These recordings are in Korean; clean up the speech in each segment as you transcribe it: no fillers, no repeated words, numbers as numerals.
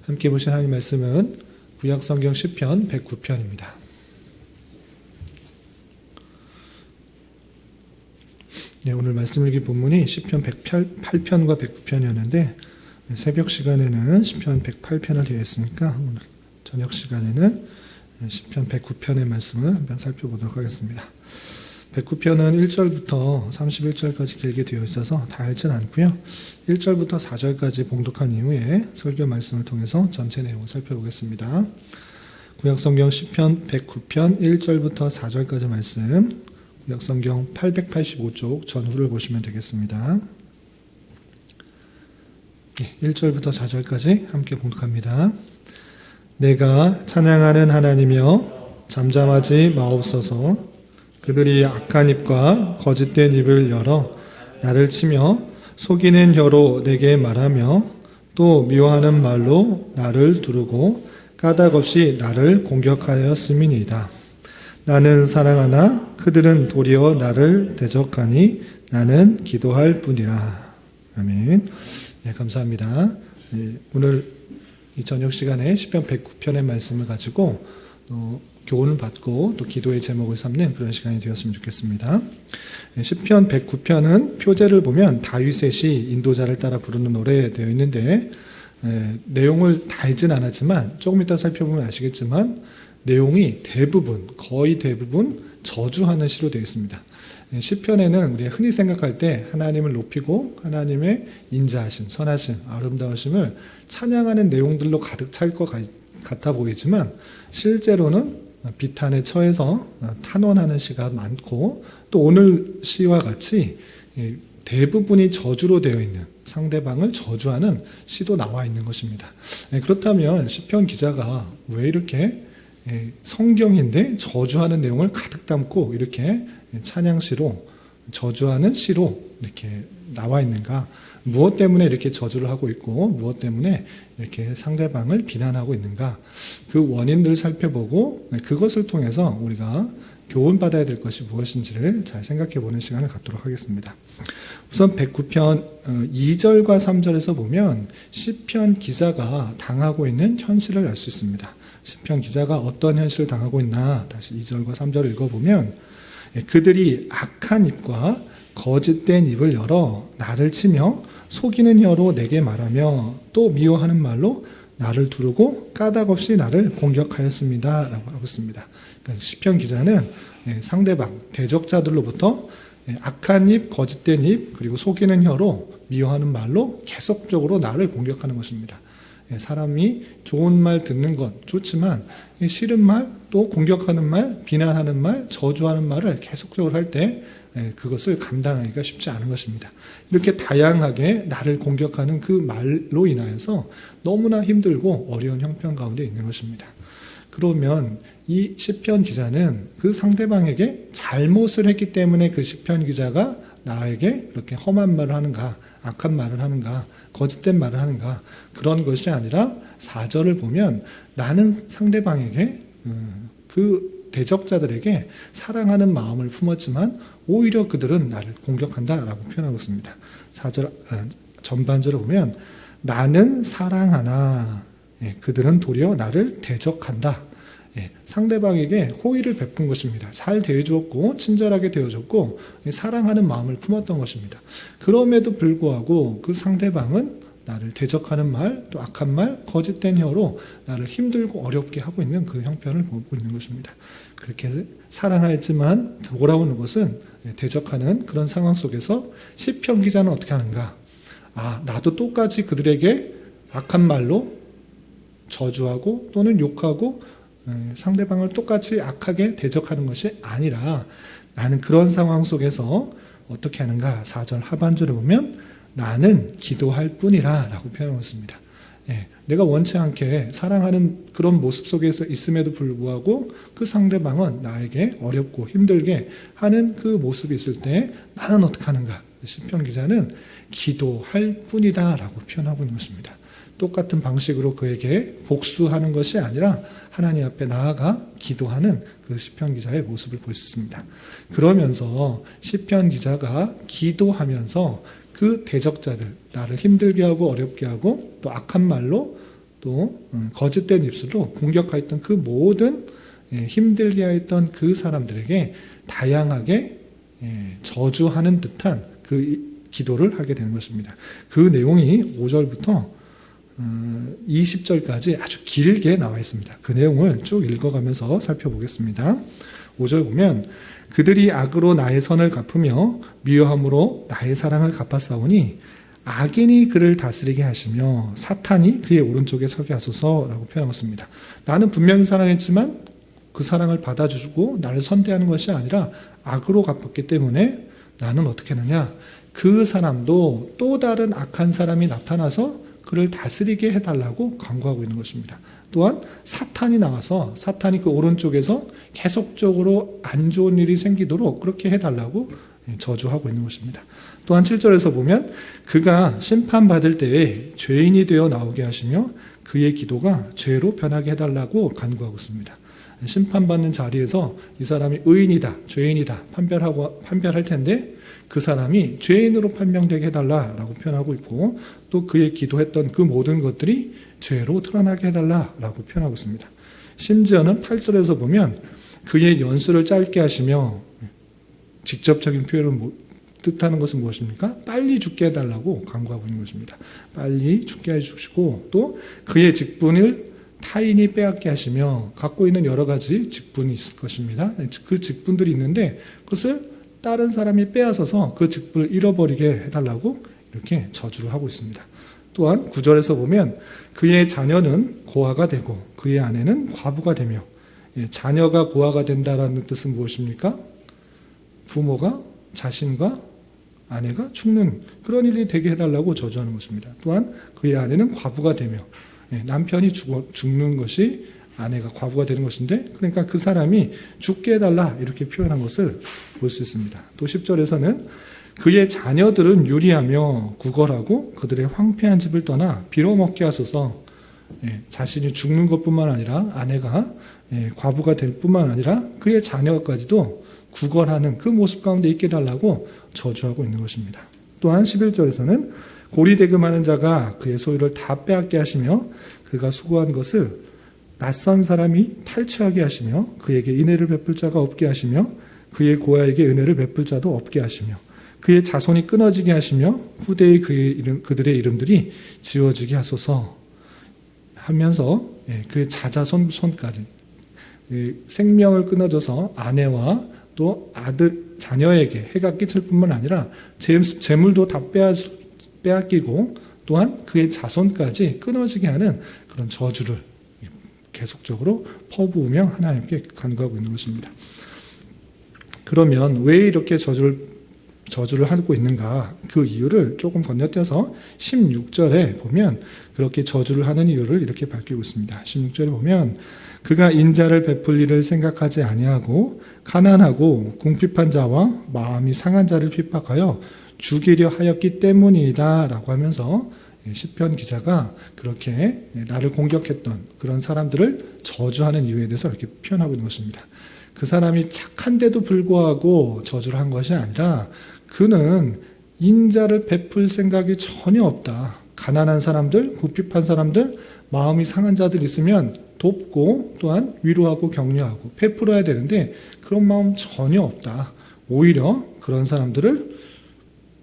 함께 보신 하나님 말씀은 구약성경 시편 109편입니다. 네, 오늘 말씀 읽기 본문이 시편 108편과 109편이었는데 새벽 시간에는 시편 108편을 되어 있으니까 오늘 저녁 시간에는 시편 109편의 말씀을 한번 살펴보도록 하겠습니다. 109편은 1절부터 31절까지 길게 되어 있어서 다 읽지는 않고요. 1절부터 4절까지 봉독한 이후에 설교 말씀을 통해서 전체 내용을 살펴보겠습니다. 구약성경 시편 109편 1절부터 4절까지 말씀, 구약성경 885쪽 전후를 보시면 되겠습니다. 1절부터 4절까지 함께 봉독합니다. 내가 찬양하는 하나님이여 잠잠하지 마옵소서. 그들이 악한 입과 거짓된 입을 열어 나를 치며 속이는 혀로 내게 말하며 또 미워하는 말로 나를 두르고 까닭없이 나를 공격하였음이니이다. 나는 사랑하나 그들은 도리어 나를 대적하니 나는 기도할 뿐이라. 아멘. 네, 감사합니다. 오늘 이 저녁 시간에 시편 109편의 말씀을 가지고 교훈을 받고 또 기도의 제목을 삼는 그런 시간이 되었으면 좋겠습니다. 시편 109편은 표제를 보면 다윗의 인도자를 따라 부르는 노래 되어 있는데 내용을 다 읽진 않았지만 조금 이따 살펴보면 아시겠지만 내용이 거의 대부분 저주하는 시로 되어 있습니다. 시편에는 우리가 흔히 생각할 때 하나님을 높이고 하나님의 인자하심, 선하심, 아름다우심을 찬양하는 내용들로 가득 찰 것 같아 보이지만 실제로는 비탄에 처해서 탄원하는 시가 많고 또 오늘 시와 같이 대부분이 저주로 되어 있는 상대방을 저주하는 시도 나와 있는 것입니다. 그렇다면 시편 기자가 왜 이렇게 성경인데 저주하는 내용을 가득 담고 이렇게 찬양시로 저주하는 시로 이렇게 나와 있는가? 무엇 때문에 이렇게 저주를 하고 있고 무엇 때문에 이렇게 상대방을 비난하고 있는가? 그 원인들을 살펴보고 그것을 통해서 우리가 교훈받아야 될 것이 무엇인지를 잘 생각해 보는 시간을 갖도록 하겠습니다. 우선 109편 2절과 3절에서 보면 시편 기자가 당하고 있는 현실을 알 수 있습니다. 시편 기자가 어떤 현실을 당하고 있나 다시 2절과 3절을 읽어보면 그들이 악한 입과 거짓된 입을 열어 나를 치며 속이는 혀로 내게 말하며 또 미워하는 말로 나를 두르고 까닭없이 나를 공격하였습니다. 라고 하고 있습니다. 그러니까 시편 기자는 상대방, 대적자들로부터 악한 입, 거짓된 입, 그리고 속이는 혀로 미워하는 말로 계속적으로 나를 공격하는 것입니다. 사람이 좋은 말 듣는 것 좋지만 싫은 말, 또 공격하는 말, 비난하는 말, 저주하는 말을 계속적으로 할 때 그것을 감당하기가 쉽지 않은 것입니다. 이렇게 다양하게 나를 공격하는 그 말로 인하여서 너무나 힘들고 어려운 형편 가운데 있는 것입니다. 그러면 이 시편 기자는 그 상대방에게 잘못을 했기 때문에 그 시편 기자가 나에게 그렇게 험한 말을 하는가, 악한 말을 하는가, 거짓된 말을 하는가, 그런 것이 아니라 4절을 보면 나는 상대방에게 그 대적자들에게 사랑하는 마음을 품었지만 오히려 그들은 나를 공격한다라고 표현하고 있습니다. 4절 전반절을 보면 나는 사랑하나 그들은 도리어 나를 대적한다. 상대방에게 호의를 베푼 것입니다. 잘 대해주었고 친절하게 대해줬고 사랑하는 마음을 품었던 것입니다. 그럼에도 불구하고 그 상대방은 나를 대적하는 말, 또 악한 말, 거짓된 혀로 나를 힘들고 어렵게 하고 있는 그 형편을 보고 있는 것입니다. 그렇게 사랑하지만 돌아오는 것은 대적하는 그런 상황 속에서 시편 기자는 어떻게 하는가? 나도 똑같이 그들에게 악한 말로 저주하고 또는 욕하고 상대방을 똑같이 악하게 대적하는 것이 아니라 나는 그런 상황 속에서 어떻게 하는가? 4절 하반절에 보면 나는 기도할 뿐이라 라고 표현하고 있습니다. 내가 원치 않게 사랑하는 그런 모습 속에서 있음에도 불구하고 그 상대방은 나에게 어렵고 힘들게 하는 그 모습이 있을 때 나는 어떻게 하는가? 시편 기자는 기도할 뿐이다 라고 표현하고 있는 것입니다. 똑같은 방식으로 그에게 복수하는 것이 아니라 하나님 앞에 나아가 기도하는 그 시편 기자의 모습을 볼 수 있습니다. 그러면서 시편 기자가 기도하면서 그 대적자들, 나를 힘들게 하고 어렵게 하고 또 악한 말로 또 거짓된 입술로 공격하였던 그 모든 힘들게 하였던 그 사람들에게 다양하게 저주하는 듯한 그 기도를 하게 되는 것입니다. 그 내용이 5절부터 20절까지 아주 길게 나와 있습니다. 그 내용을 쭉 읽어가면서 살펴보겠습니다. 5절 보면 그들이 악으로 나의 선을 갚으며 미워함으로 나의 사랑을 갚았사오니 악인이 그를 다스리게 하시며 사탄이 그의 오른쪽에 서게 하소서라고 표현하고 있습니다. 나는 분명히 사랑했지만 그 사랑을 받아주고 나를 선대하는 것이 아니라 악으로 갚았기 때문에 나는 어떻게 하느냐, 그 사람도 또 다른 악한 사람이 나타나서 그를 다스리게 해달라고 간구하고 있는 것입니다. 또한 사탄이 나와서 사탄이 그 오른쪽에서 계속적으로 안 좋은 일이 생기도록 그렇게 해달라고 저주하고 있는 것입니다. 또한 7절에서 보면 그가 심판받을 때에 죄인이 되어 나오게 하시며 그의 기도가 죄로 변하게 해달라고 간구하고 있습니다. 심판받는 자리에서 이 사람이 의인이다, 죄인이다 판별할 텐데 그 사람이 죄인으로 판명되게 해달라라고 표현하고 있고, 또 그의 기도했던 그 모든 것들이 죄로 드러나게 해달라라고 표현하고 있습니다. 심지어는 8절에서 보면 그의 연수를 짧게 하시며, 직접적인 표현을 뜻하는 것은 무엇입니까? 빨리 죽게 해달라고 간구하고 있는 것입니다. 빨리 죽게 해주시고, 또 그의 직분을 타인이 빼앗게 하시며, 갖고 있는 여러 가지 직분이 있을 것입니다. 그 직분들이 있는데 그것을 다른 사람이 빼앗아서 그 직분을 잃어버리게 해달라고 이렇게 저주를 하고 있습니다. 또한 9절에서 보면 그의 자녀는 고아가 되고 그의 아내는 과부가 되며, 자녀가 고아가 된다라는 뜻은 무엇입니까? 부모가 자신과 아내가 죽는 그런 일이 되게 해달라고 저주하는 것입니다. 또한 그의 아내는 과부가 되며, 남편이 죽는 것이 아내가 과부가 되는 것인데, 그러니까 그 사람이 죽게 해달라 이렇게 표현한 것을 볼 수 있습니다. 또 10절에서는 그의 자녀들은 유리하며 구걸하고 그들의 황폐한 집을 떠나 빌어먹게 하소서. 자신이 죽는 것뿐만 아니라 아내가 과부가 될 뿐만 아니라 그의 자녀까지도 구걸하는 그 모습 가운데 있게 해달라고 저주하고 있는 것입니다. 또한 11절에서는 고리대금하는 자가 그의 소유를 다 빼앗게 하시며 그가 수고한 것을 낯선 사람이 탈취하게 하시며 그에게 인애를 베풀 자가 없게 하시며 그의 고아에게 은혜를 베풀 자도 없게 하시며 그의 자손이 끊어지게 하시며 후대의 그들의 이름들이 지워지게 하소서 하면서 그의 자자손까지 생명을 끊어줘서 아내와 또 아들, 자녀에게 해가 끼칠 뿐만 아니라 재물도 다 빼앗기고 또한 그의 자손까지 끊어지게 하는 그런 저주를 계속적으로 퍼부으며 하나님께 간구하고 있는 것입니다. 그러면 왜 이렇게 저주를 하고 있는가? 그 이유를 조금 건너뛰어서 16절에 보면 그렇게 저주를 하는 이유를 이렇게 밝히고 있습니다. 16절에 보면 그가 인자를 베풀 일을 생각하지 아니하고 가난하고 궁핍한 자와 마음이 상한 자를 핍박하여 죽이려 하였기 때문이다 라고 하면서 시편 기자가 그렇게 나를 공격했던 그런 사람들을 저주하는 이유에 대해서 이렇게 표현하고 있는 것입니다. 그 사람이 착한데도 불구하고 저주를 한 것이 아니라 그는 인자를 베풀 생각이 전혀 없다. 가난한 사람들, 궁핍한 사람들, 마음이 상한 자들 있으면 돕고 또한 위로하고 격려하고 베풀어야 되는데 그런 마음 전혀 없다. 오히려 그런 사람들을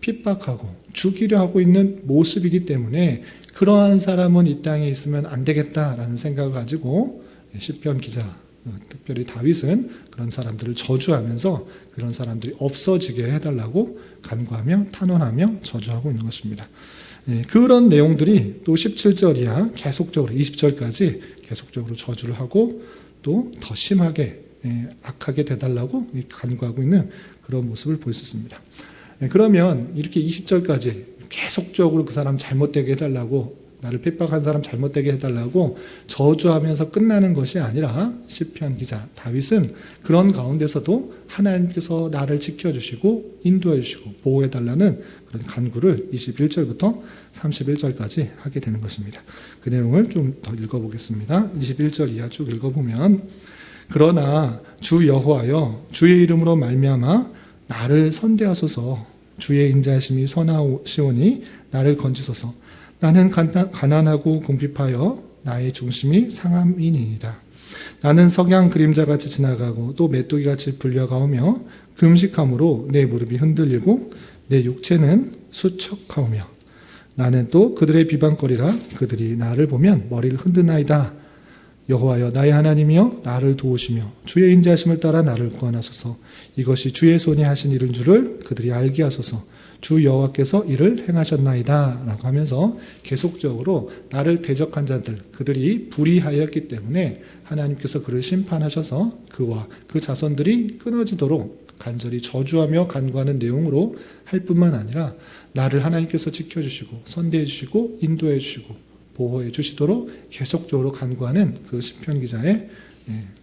핍박하고 죽이려 하고 있는 모습이기 때문에 그러한 사람은 이 땅에 있으면 안 되겠다라는 생각을 가지고 시편 기자, 특별히 다윗은 그런 사람들을 저주하면서 그런 사람들이 없어지게 해달라고 간구하며 탄원하며 저주하고 있는 것입니다. 그런 내용들이 또 17절 이하 계속적으로 20절까지 계속적으로 저주를 하고 또 더 심하게 악하게 되달라고 간구하고 있는 그런 모습을 볼 수 있습니다. 그러면 이렇게 20절까지 계속적으로 그 사람 잘못되게 해달라고, 나를 핍박한 사람 잘못되게 해달라고 저주하면서 끝나는 것이 아니라 시편 기자 다윗은 그런 가운데서도 하나님께서 나를 지켜주시고 인도해 주시고 보호해 달라는 그런 간구를 21절부터 31절까지 하게 되는 것입니다. 그 내용을 좀 더 읽어보겠습니다. 21절 이하 쭉 읽어보면 그러나 주 여호와여 주의 이름으로 말미암아 나를 선대하소서. 주의 인자하심이 선하시오니 나를 건지소서. 나는 가난하고 궁핍하여 나의 중심이 상함이니이다. 나는 석양 그림자같이 지나가고 또 메뚜기같이 불려가오며 금식함으로 내 무릎이 흔들리고 내 육체는 수척하오며 나는 또 그들의 비방거리라. 그들이 나를 보면 머리를 흔드나이다. 여호와여 나의 하나님이여 나를 도우시며 주의 인자하심을 따라 나를 구원하소서. 이것이 주의 손이 하신 일인 줄을 그들이 알게 하소서. 주 여호와께서 이를 행하셨나이다 라고 하면서 계속적으로 나를 대적한 자들, 그들이 불의하였기 때문에 하나님께서 그를 심판하셔서 그와 그 자손들이 끊어지도록 간절히 저주하며 간구하는 내용으로 할 뿐만 아니라 나를 하나님께서 지켜주시고 선대해 주시고 인도해 주시고 보호해 주시도록 계속적으로 간구하는 그 시편 기자의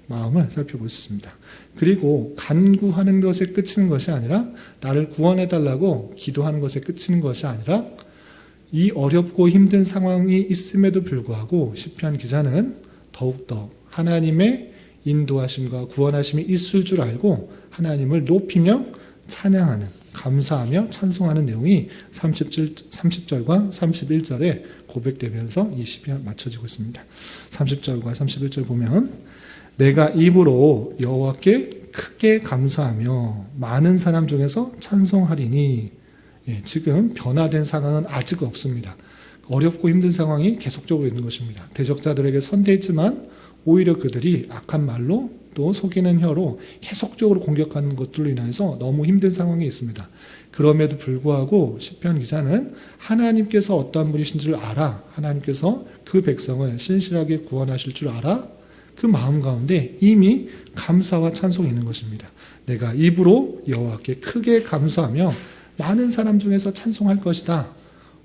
마음을 살펴볼 수 있습니다. 그리고 간구하는 것에 그치는 것이 아니라 나를 구원해 달라고 기도하는 것에 그치는 것이 아니라 이 어렵고 힘든 상황이 있음에도 불구하고 시편 기자는 더욱더 하나님의 인도하심과 구원하심이 있을 줄 알고 하나님을 높이며 찬양하는, 감사하며 찬송하는 내용이 30절과 31절에 고백되면서 이 시편이 맞춰지고 있습니다. 30절과 31절 보면 내가 입으로 여호와께 크게 감사하며 많은 사람 중에서 찬송하리니. 지금 변화된 상황은 아직 없습니다. 어렵고 힘든 상황이 계속적으로 있는 것입니다. 대적자들에게 선대했지만 오히려 그들이 악한 말로 또 속이는 혀로 계속적으로 공격하는 것들로 인해서 너무 힘든 상황이 있습니다. 그럼에도 불구하고 시편 기자는 하나님께서 어떠한 분이신 줄 알아, 하나님께서 그 백성을 신실하게 구원하실 줄 알아, 그 마음 가운데 이미 감사와 찬송이 있는 것입니다. 내가 입으로 여호와께 크게 감사하며 많은 사람 중에서 찬송할 것이다.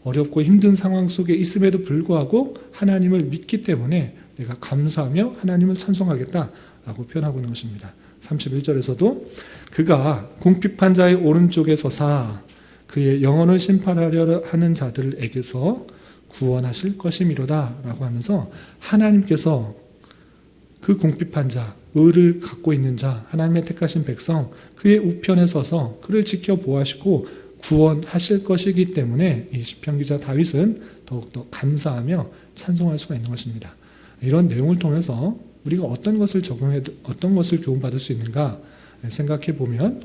어렵고 힘든 상황 속에 있음에도 불구하고 하나님을 믿기 때문에 내가 감사하며 하나님을 찬송하겠다라고 표현하고 있는 것입니다. 31절에서도 그가 궁핍한 자의 오른쪽에 서사 그의 영혼을 심판하려 하는 자들에게서 구원하실 것이미로다 라고 하면서 하나님께서 그 궁핍한 자, 의를 갖고 있는 자, 하나님의 택하신 백성, 그의 우편에 서서 그를 지켜보아시고 구원하실 것이기 때문에 이 시편 기자 다윗은 더욱더 감사하며 찬송할 수가 있는 것입니다. 이런 내용을 통해서 우리가 어떤 것을 어떤 것을 교훈받을 수 있는가 생각해 보면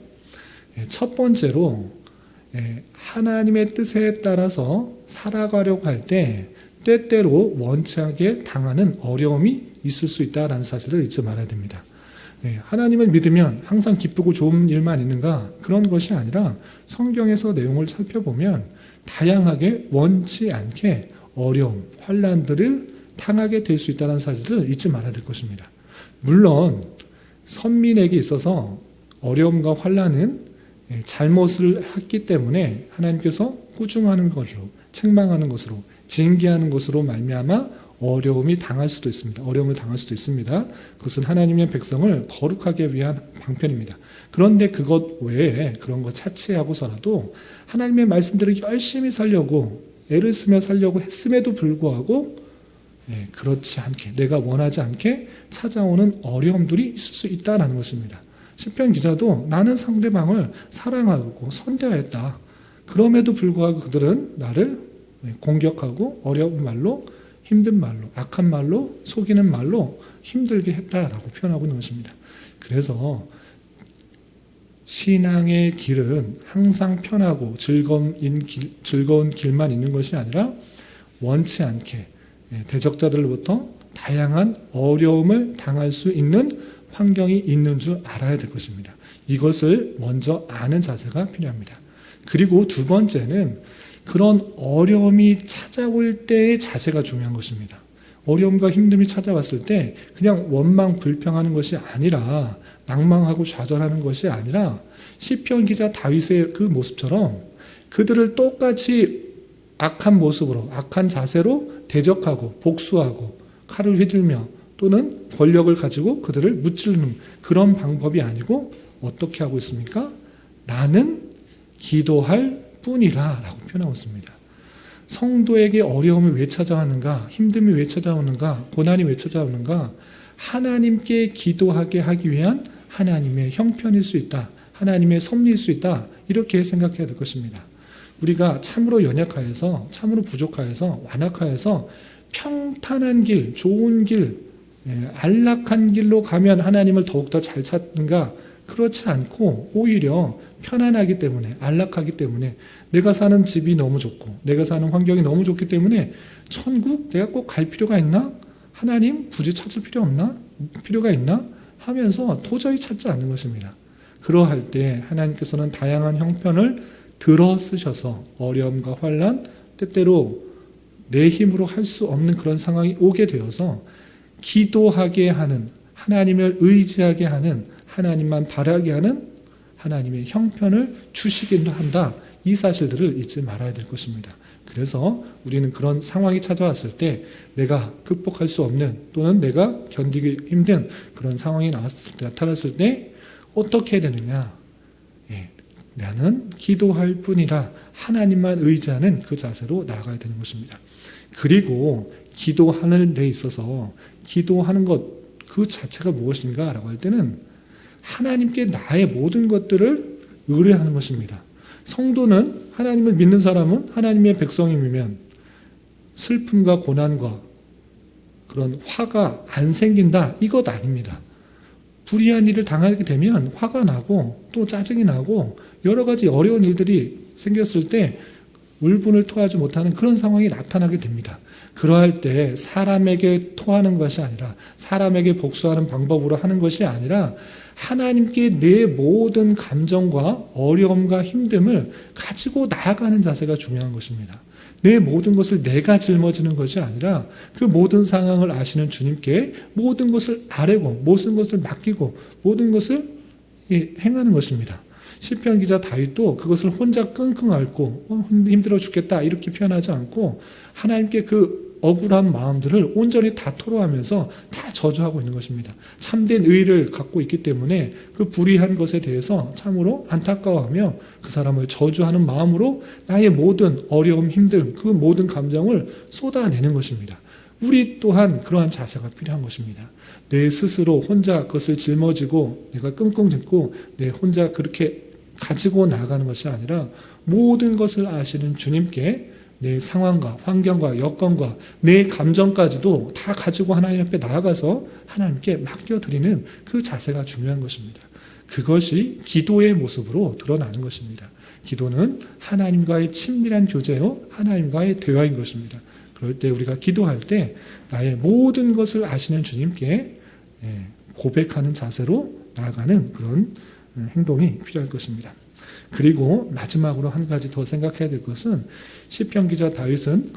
첫 번째로 하나님의 뜻에 따라서 살아가려고 할 때 때때로 원치 않게 당하는 어려움이 있을 수 있다는 사실을 잊지 말아야 됩니다. 하나님을 믿으면 항상 기쁘고 좋은 일만 있는가? 그런 것이 아니라 성경에서 내용을 살펴보면 다양하게 원치 않게 어려움, 환난들을 당하게 될 수 있다는 사실을 잊지 말아야 될 것입니다. 물론 선민에게 있어서 어려움과 환난은 잘못을 했기 때문에 하나님께서 꾸중하는 것으로, 책망하는 것으로, 징계하는 것으로 말미암아 어려움을 당할 수도 있습니다. 그것은 하나님의 백성을 거룩하게 위한 방편입니다. 그런데 그것 외에 그런 것 차치하고서라도 하나님의 말씀들을 열심히 살려고 애를 쓰며 살려고 했음에도 불구하고 그렇지 않게, 내가 원하지 않게 찾아오는 어려움들이 있을 수 있다는 것입니다. 시편 기자도 나는 상대방을 사랑하고 선대하였다. 그럼에도 불구하고 그들은 나를 공격하고 어려운 말로, 힘든 말로, 악한 말로, 속이는 말로 힘들게 했다라고 표현하고 있는 것입니다. 그래서 신앙의 길은 항상 편하고 즐거운 길만 있는 것이 아니라 원치 않게 대적자들로부터 다양한 어려움을 당할 수 있는 환경이 있는 줄 알아야 될 것입니다. 이것을 먼저 아는 자세가 필요합니다. 그리고 두 번째는 그런 어려움이 찾아올 때의 자세가 중요한 것입니다. 어려움과 힘듦이 찾아왔을 때 그냥 원망 불평하는 것이 아니라, 낭망하고 좌절하는 것이 아니라 시편 기자 다윗의 그 모습처럼 그들을 똑같이 악한 모습으로, 악한 자세로 대적하고 복수하고 칼을 휘둘며 또는 권력을 가지고 그들을 무찌르는 그런 방법이 아니고 어떻게 하고 있습니까? 나는 기도할 뿐이라 라고 표현하고 있습니다. 성도에게 어려움이 왜 찾아왔는가? 힘듦이 왜 찾아오는가? 고난이 왜 찾아오는가? 하나님께 기도하게 하기 위한 하나님의 형편일 수 있다. 하나님의 섭리일 수 있다. 이렇게 생각해야 될 것입니다. 우리가 참으로 연약하여서, 참으로 부족하여서, 완악하여서 평탄한 길, 좋은 길, 안락한 길로 가면 하나님을 더욱더 잘 찾는가? 그렇지 않고 오히려 편안하기 때문에, 안락하기 때문에, 내가 사는 집이 너무 좋고 내가 사는 환경이 너무 좋기 때문에 천국 내가 꼭 갈 필요가 있나? 하나님 굳이 찾을 필요가 있나? 하면서 도저히 찾지 않는 것입니다. 그러할 때 하나님께서는 다양한 형편을 들어 쓰셔서 어려움과 환난, 때때로 내 힘으로 할 수 없는 그런 상황이 오게 되어서 기도하게 하는, 하나님을 의지하게 하는, 하나님만 바라게 하는 하나님의 형편을 주시기도 한다. 이 사실들을 잊지 말아야 될 것입니다. 그래서 우리는 그런 상황이 찾아왔을 때 내가 극복할 수 없는 또는 내가 견디기 힘든 그런 상황이 나타났을 때 어떻게 해야 되느냐? 나는 기도할 뿐이라 하나님만 의지하는 그 자세로 나아가야 되는 것입니다. 그리고 기도하는 데 있어서 기도하는 것 그 자체가 무엇인가 라고 할 때는 하나님께 나의 모든 것들을 의뢰하는 것입니다. 성도는, 하나님을 믿는 사람은 하나님의 백성이면 슬픔과 고난과 그런 화가 안 생긴다, 이것 아닙니다. 불의한 일을 당하게 되면 화가 나고 또 짜증이 나고 여러 가지 어려운 일들이 생겼을 때 울분을 토하지 못하는 그런 상황이 나타나게 됩니다. 그러할 때 사람에게 토하는 것이 아니라, 사람에게 복수하는 방법으로 하는 것이 아니라 하나님께 내 모든 감정과 어려움과 힘듦을 가지고 나아가는 자세가 중요한 것입니다. 내 모든 것을 내가 짊어지는 것이 아니라 그 모든 상황을 아시는 주님께 모든 것을 아뢰고 모든 것을 맡기고 모든 것을 행하는 것입니다. 시편 기자 다윗도 그것을 혼자 끙끙 앓고 힘들어 죽겠다 이렇게 표현하지 않고 하나님께 그 억울한 마음들을 온전히 다 토로하면서 다 저주하고 있는 것입니다. 참된 의의를 갖고 있기 때문에 그 불의한 것에 대해서 참으로 안타까워하며 그 사람을 저주하는 마음으로 나의 모든 어려움, 힘듦, 그 모든 감정을 쏟아내는 것입니다. 우리 또한 그러한 자세가 필요한 것입니다. 내 스스로 혼자 그것을 짊어지고 내가 끙끙 앓고 내 혼자 그렇게 가지고 나아가는 것이 아니라 모든 것을 아시는 주님께 내 상황과 환경과 여건과 내 감정까지도 다 가지고 하나님 앞에 나아가서 하나님께 맡겨드리는 그 자세가 중요한 것입니다. 그것이 기도의 모습으로 드러나는 것입니다. 기도는 하나님과의 친밀한 교제요, 하나님과의 대화인 것입니다. 그럴 때 우리가 기도할 때 나의 모든 것을 아시는 주님께 고백하는 자세로 나아가는 그런 행동이 필요할 것입니다. 그리고 마지막으로 한 가지 더 생각해야 될 것은 시편 기자 다윗은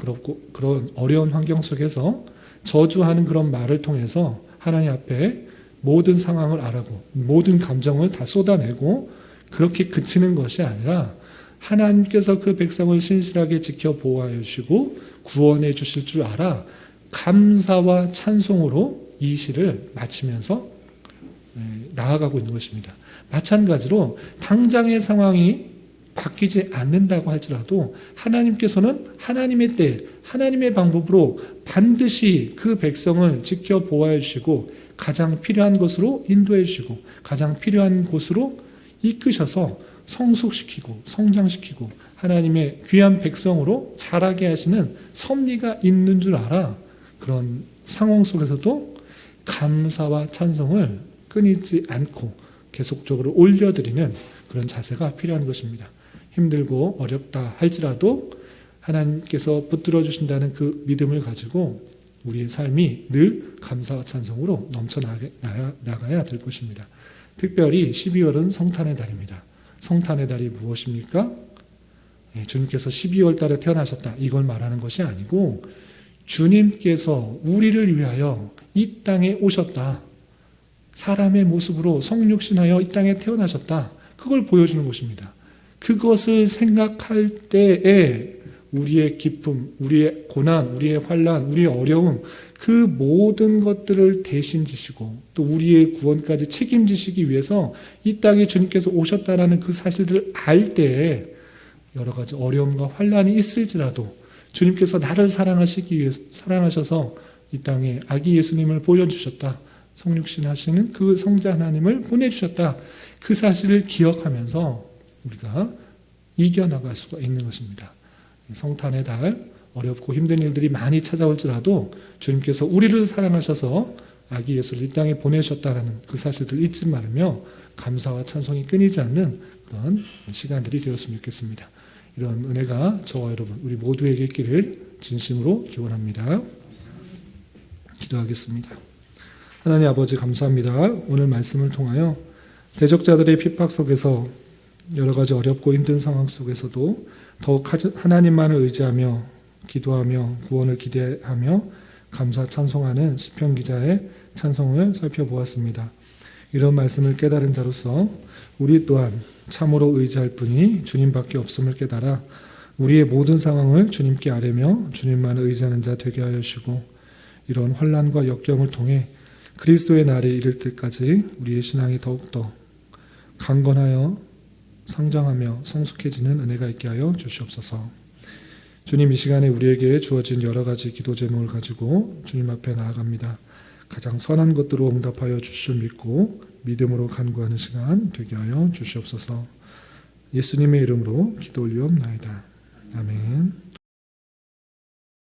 그런 어려운 환경 속에서 저주하는 그런 말을 통해서 하나님 앞에 모든 상황을 알아고 모든 감정을 다 쏟아내고 그렇게 그치는 것이 아니라 하나님께서 그 백성을 신실하게 지켜 보호하여 주시고 구원해 주실 줄 알아 감사와 찬송으로 이 시를 마치면서 나아가고 있는 것입니다. 마찬가지로 당장의 상황이 바뀌지 않는다고 할지라도 하나님께서는 하나님의 때, 하나님의 방법으로 반드시 그 백성을 지켜 보호해 주시고 가장 필요한 것으로 인도해 주시고 가장 필요한 곳으로 이끄셔서 성숙시키고 성장시키고 하나님의 귀한 백성으로 자라게 하시는 섭리가 있는 줄 알아. 그런 상황 속에서도 감사와 찬송을 끊이지 않고 계속적으로 올려드리는 그런 자세가 필요한 것입니다. 힘들고 어렵다 할지라도 하나님께서 붙들어 주신다는 그 믿음을 가지고 우리의 삶이 늘 감사와 찬송으로 넘쳐나가야 될 것입니다. 특별히 12월은 성탄의 달입니다. 성탄의 달이 무엇입니까? 주님께서 12월 달에 태어나셨다 이걸 말하는 것이 아니고 주님께서 우리를 위하여 이 땅에 오셨다. 사람의 모습으로 성육신하여 이 땅에 태어나셨다. 그걸 보여주는 것입니다. 그것을 생각할 때에 우리의 기쁨, 우리의 고난, 우리의 환난, 우리의 어려움 그 모든 것들을 대신 지시고 또 우리의 구원까지 책임지시기 위해서 이 땅에 주님께서 오셨다라는 그 사실들을 알 때에 여러 가지 어려움과 환난이 있을지라도 주님께서 나를 사랑하시기 위해서 사랑하셔서 이 땅에 아기 예수님을 보여주셨다. 성육신 하시는 그 성자 하나님을 보내주셨다. 그 사실을 기억하면서 우리가 이겨나갈 수가 있는 것입니다. 성탄의 달, 어렵고 힘든 일들이 많이 찾아올지라도 주님께서 우리를 사랑하셔서 아기 예수를 이 땅에 보내셨다는 그 사실들 잊지 말으며 감사와 찬송이 끊이지 않는 그런 시간들이 되었으면 좋겠습니다. 이런 은혜가 저와 여러분 우리 모두에게 있기를 진심으로 기원합니다. 기도하겠습니다. 하나님 아버지 감사합니다. 오늘 말씀을 통하여 대적자들의 핍박 속에서 여러 가지 어렵고 힘든 상황 속에서도 더욱 하나님만을 의지하며 기도하며 구원을 기대하며 감사 찬송하는 시편 기자의 찬송을 살펴보았습니다. 이런 말씀을 깨달은 자로서 우리 또한 참으로 의지할 분이 주님밖에 없음을 깨달아 우리의 모든 상황을 주님께 아뢰며 주님만을 의지하는 자 되게 하여 주시고 이런 환난과 역경을 통해 그리스도의 날이 이를 때까지 우리의 신앙이 더욱더 강건하여 성장하며 성숙해지는 은혜가 있게 하여 주시옵소서. 주님, 이 시간에 우리에게 주어진 여러 가지 기도 제목을 가지고 주님 앞에 나아갑니다. 가장 선한 것들로 응답하여 주실 믿고 믿음으로 간구하는 시간 되게 하여 주시옵소서. 예수님의 이름으로 기도 올리옵나이다. 아멘.